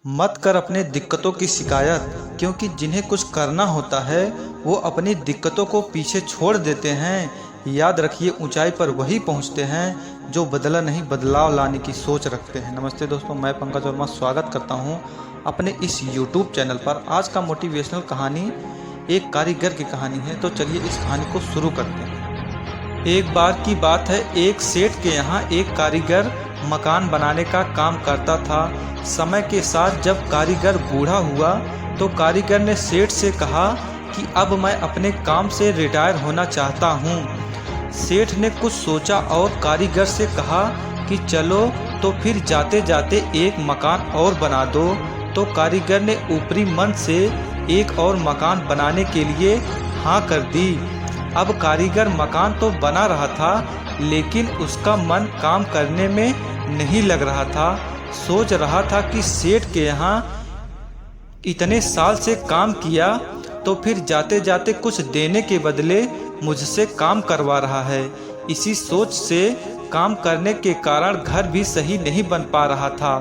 मत कर अपने दिक्कतों की शिकायत, क्योंकि जिन्हें कुछ करना होता है वो अपनी दिक्कतों को पीछे छोड़ देते हैं। याद रखिए, ऊंचाई पर वही पहुंचते हैं जो बदला नहीं बदलाव लाने की सोच रखते हैं। नमस्ते दोस्तों, मैं पंकज वर्मा स्वागत करता हूं अपने इस YouTube चैनल पर। आज का मोटिवेशनल कहानी एक कारीगर की कहानी है, तो चलिए इस कहानी को शुरू करते हैं। एक बार की बात है, एक सेठ के यहाँ एक कारीगर मकान बनाने का काम करता था। समय के साथ जब कारीगर बूढ़ा हुआ तो कारीगर ने सेठ से कहा कि अब मैं अपने काम से रिटायर होना चाहता हूँ। सेठ ने कुछ सोचा और कारीगर से कहा कि चलो तो फिर जाते जाते एक मकान और बना दो। तो कारीगर ने ऊपरी मन से एक और मकान बनाने के लिए हाँ कर दी। अब कारीगर मकान तो बना रहा था, लेकिन उसका मन काम करने में नहीं लग रहा था। सोच रहा था कि सेठ के यहाँ इतने साल से काम किया तो फिर जाते जाते कुछ देने के बदले मुझसे काम करवा रहा है। इसी सोच से काम करने के कारण घर भी सही नहीं बन पा रहा था।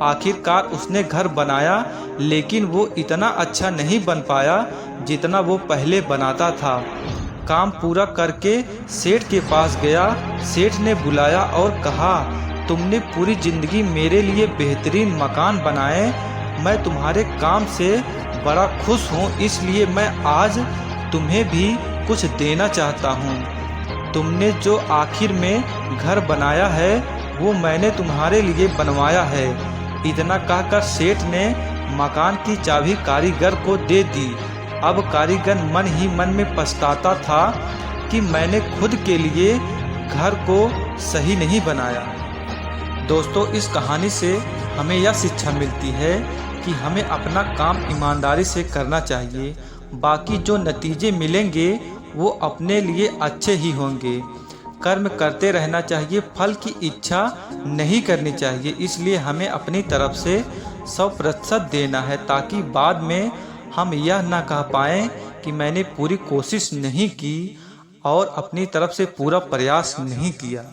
आखिरकार उसने घर बनाया, लेकिन वो इतना अच्छा नहीं बन पाया जितना वो पहले बनाता था। काम पूरा करके सेठ के पास गया। सेठ ने बुलाया और कहा, तुमने पूरी जिंदगी मेरे लिए बेहतरीन मकान बनाए। मैं तुम्हारे काम से बड़ा खुश हूँ, इसलिए मैं आज तुम्हें भी कुछ देना चाहता हूँ। तुमने जो आखिर में घर बनाया है वो मैंने तुम्हारे लिए बनवाया है। इतना कहकर सेठ ने मकान की चाबी कारीगर को दे दी। अब कारीगर मन ही मन में पछताता था कि मैंने खुद के लिए घर को सही नहीं बनाया। दोस्तों, इस कहानी से हमें यह शिक्षा मिलती है कि हमें अपना काम ईमानदारी से करना चाहिए। बाकी जो नतीजे मिलेंगे वो अपने लिए अच्छे ही होंगे। कर्म करते रहना चाहिए, फल की इच्छा नहीं करनी चाहिए। इसलिए हमें अपनी तरफ से 100% देना है, ताकि बाद में हम यह ना कह पाएँ कि मैंने पूरी कोशिश नहीं की और अपनी तरफ से पूरा प्रयास नहीं किया।